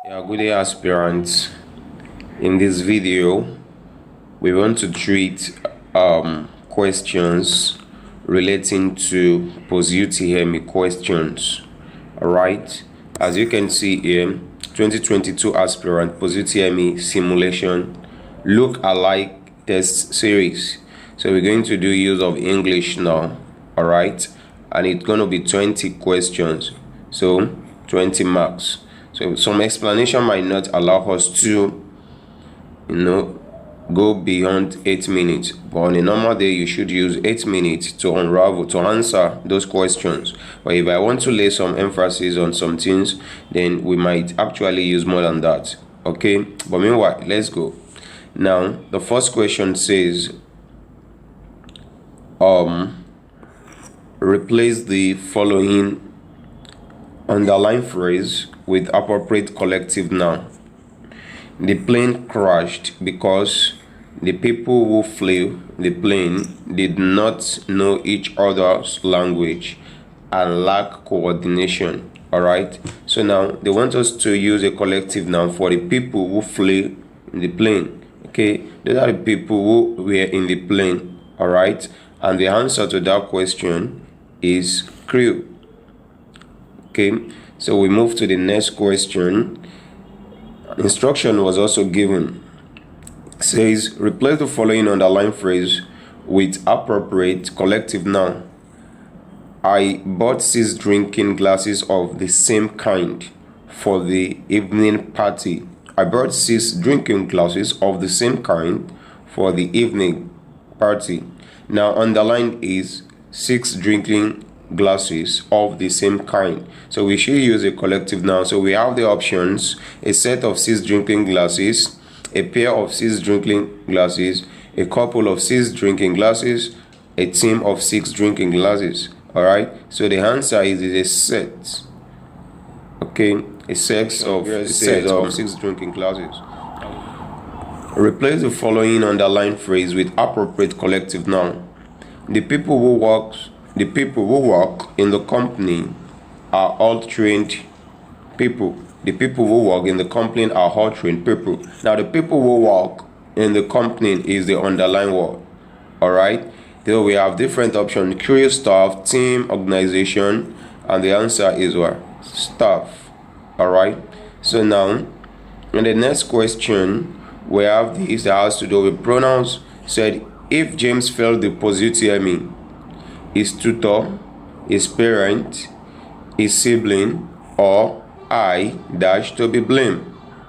Yeah, good day, aspirants. In this video, we want to treat questions relating to post-UTME questions. All right, as you can see here, 2022 aspirant post-UTME simulation look-alike test series. So we're going to do use of English now. All right, and it's going to be 20 questions, so 20 marks. So some explanation might not allow us to, go beyond 8 minutes. But on a normal day, you should use 8 minutes to unravel, to answer those questions. But if I want to lay some emphasis on some things, then we might actually use more than that. Okay? But meanwhile, let's go. Now, the first question says, replace the following underlined phrase with appropriate collective noun. The plane crashed because the people who flew the plane did not know each other's language and lack coordination. All right, so now they want us to use a collective noun for the people who flew in the plane. Okay, those are the people who were in the plane. All right, and the answer to that question is crew. Okay, so we move to the next question. Instruction was also given. It says, replace the following underlined phrase with appropriate collective noun. I bought 6 drinking glasses of the same kind for the evening party. I bought 6 drinking glasses of the same kind for the evening party. Now, underlined is 6 drinking glasses of the same kind, so we should use a collective noun. So we have the options: a set of 6 drinking glasses, a pair of 6 drinking glasses, a couple of 6 drinking glasses, a team of 6 drinking glasses. All right, so the answer is a set. Okay, a set of 6 drinking glasses. Replace the following underlined phrase with appropriate collective noun. The people who work in the company are all trained people. The people who work in the company are all trained people. Now, the people who work in the company is the underlined word. All right. So we have different options: crew, staff, team, organization, and the answer is what? Staff. All right. So now, in the next question, we have this that has to do with pronouns. Said, if James failed the post-UTME, his tutor, his parent, his sibling, or I dash to be blamed.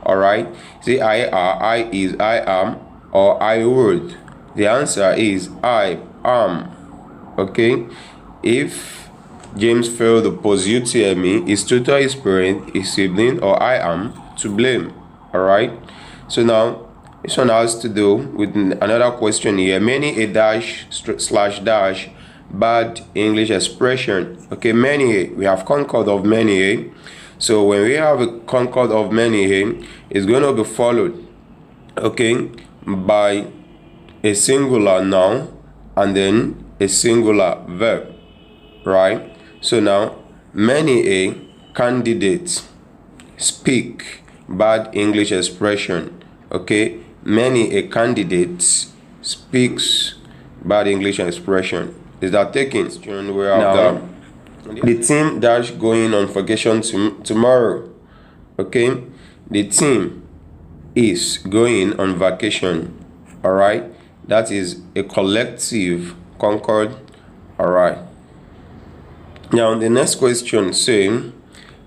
All right. See, I is I am, or I would. The answer is I am. Okay. If James failed the post-UTME, his tutor, his parent, his sibling, or I am to blame. All right. So now this one has to do with another question here. Many a dash slash dash bad English expression. Okay, many, we have concord of many. So when we have a concord of many, it's going to be followed, okay, by a singular noun and then a singular verb, right? So now, many a candidates speak bad English expression. Okay, many a candidate speaks bad English expression. Is that taken? We have the team dash going on vacation tomorrow. Okay, the team is going on vacation. All right, that is a collective concord. All right. Now the next question saying,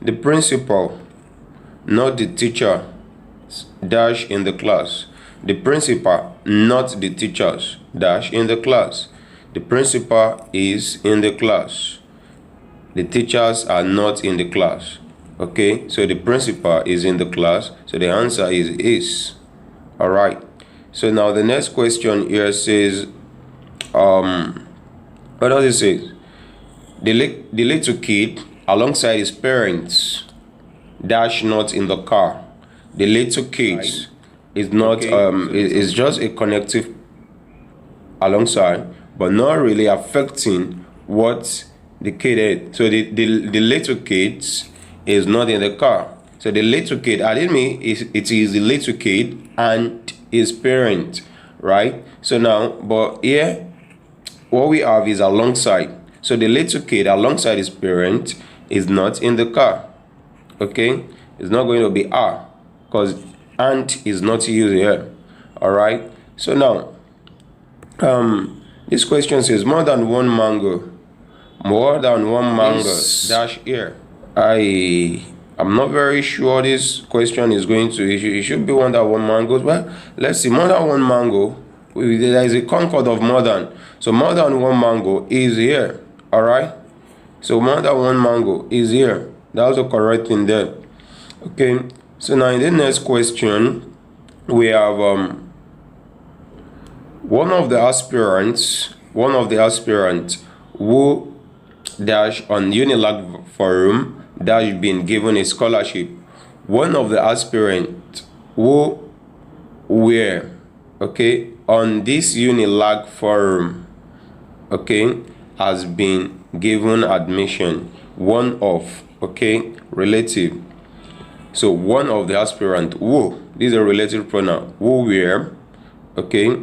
the principal, not the teacher, dash in the class. The principal, not the teachers, dash in the class. The principal is in the class. The teachers are not in the class. Okay, so the principal is in the class. So the answer is. All right. So now the next question here says, what does it say? The little kid alongside his parents dash not in the car. The little kids is not is just a connective alongside, but not really affecting what the kid is. So the little kids is not in the car. So the little kid, Adimi it is the little kid and his parent, right? So now, but here what we have is alongside. So the little kid alongside his parent is not in the car. Okay, it's not going to be are, because and is not used here. All right. So now, this question says more than one mango. More than one mango dash here. I'm not very sure this question is going to. It should be more than one mango. Well, let's see. More than one mango. There is a concord of more than. So more than one mango is here. All right. So more than one mango is here. That's the correct thing there. Okay. So now in the next question, we have one of the aspirants who dash on Unilag forum dash been given a scholarship. One of the aspirants who were okay on this Unilag forum okay has been given admission. One of okay relative. So one of the aspirant who, this is a relative pronoun, who were okay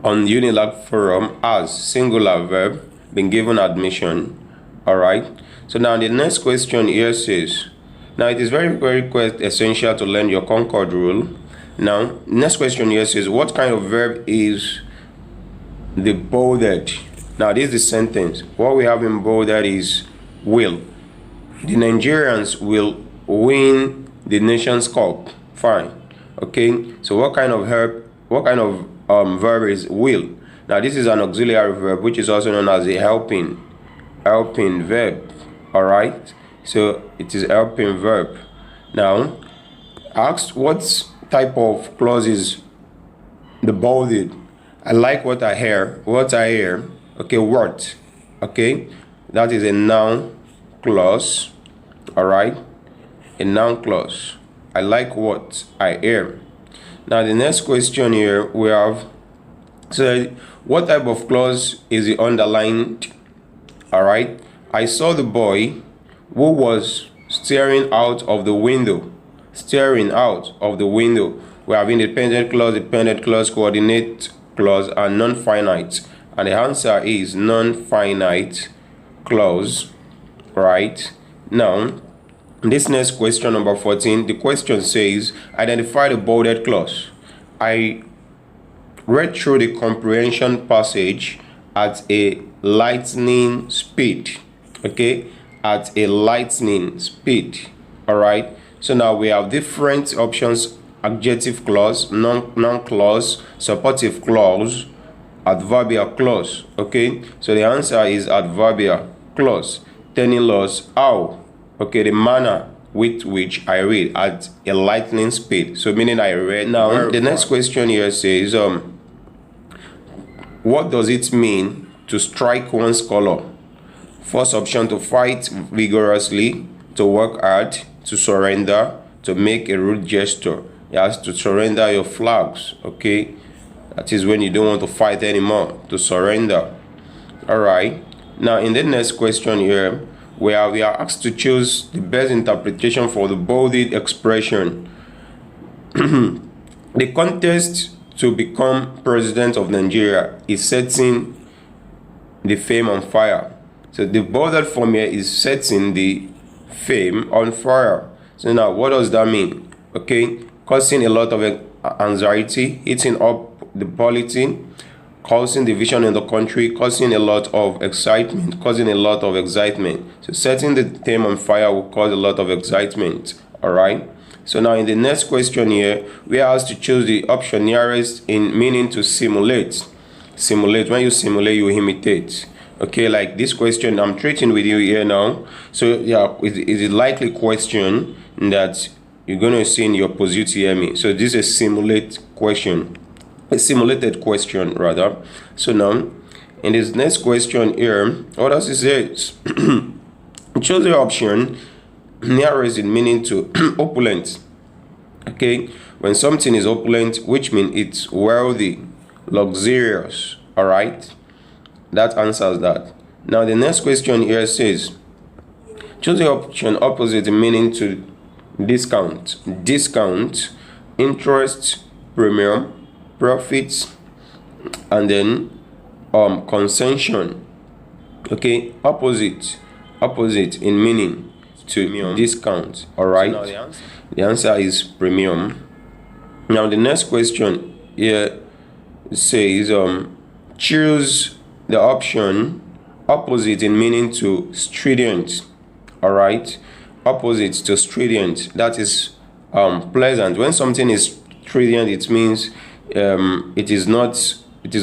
on Unilag forum as singular verb been given admission. All right. So now the next question here says, now it is very essential to learn your Concord rule. Now next question here says, what kind of verb is the bolded? Now this is the sentence. What we have in bolded is will. The Nigerians will win the Nations Cup. Fine. Okay. So what kind of verb? Verb is will. Now this is an auxiliary verb which is also known as a helping verb. All right. So it is helping verb. Now asked what type of clause is the bolded. I like what I hear. Okay, what? Okay, that is a noun clause. All right, a noun clause. I like what I hear. Now the next question here we have, so what type of clause is the underlined? All right, I saw the boy who was staring out of the window. We have independent clause, dependent clause, coordinate clause, and non-finite. And the answer is non-finite clause. Right. Now, this next question, number 14, the question says, identify the bolded clause. I read through the comprehension passage at a lightning speed. Okay, at a lightning speed. All right. So now we have different options: adjective clause, noun clause, supportive clause, adverbial clause. Okay, so the answer is adverbial clause, telling us how, okay, the manner with which I read at a lightning speed. So meaning I read. Now the next question here says, what does it mean to strike one's color? First option, to fight vigorously, to work hard, to surrender, to make a rude gesture. Yes, to surrender your flags. Okay, that is when you don't want to fight anymore, to surrender. All right. Now in the next question here, where we are asked to choose the best interpretation for the bolded expression. The contest to become president of Nigeria is setting the fame on fire. So the bolded form here is setting the fame on fire. So now what does that mean? Okay, causing a lot of anxiety, eating up the polity, causing division in the country, causing a lot of excitement. So setting the theme on fire will cause a lot of excitement. All right. So now in the next question here, we are asked to choose the option nearest in meaning to simulate. When you simulate, you imitate. Okay, like this question I'm treating with you here now. So yeah, it's a likely question that you're going to see in your UTME. So this is a simulated question rather. So now in this next question here, what does it say? Choose the option nearest in meaning to opulent. Okay, when something is opulent, which means it's wealthy, luxurious. All right, that answers that. Now the next question here says, Choose the option opposite in meaning to discount. Discount, interest, premium, profits, and then concession. Okay, opposite in meaning to premium. Discount. All right, so the answer is premium. Now the next question here says choose the option opposite in meaning to strident. All right, opposite to strident, that is pleasant. When something is strident, it means it is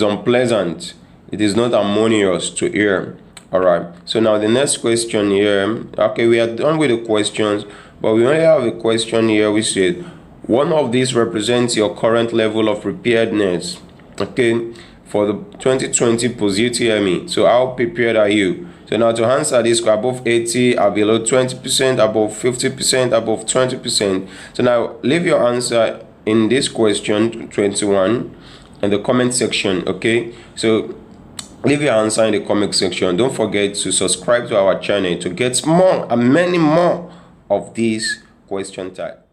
unpleasant, it is not harmonious to hear. All right, so now the next question here. Okay, we are done with the questions, but we only have a question here which said one of these represents your current level of preparedness. Okay, for the 2020 Utme. So how prepared are you? So now to answer this, above 80, or below 20%, above 50%, above 20%. So now leave your answer in this question 21 in the comment section. Okay, so leave your answer in the comment section. Don't forget to subscribe to our channel to get more and many more of these question types.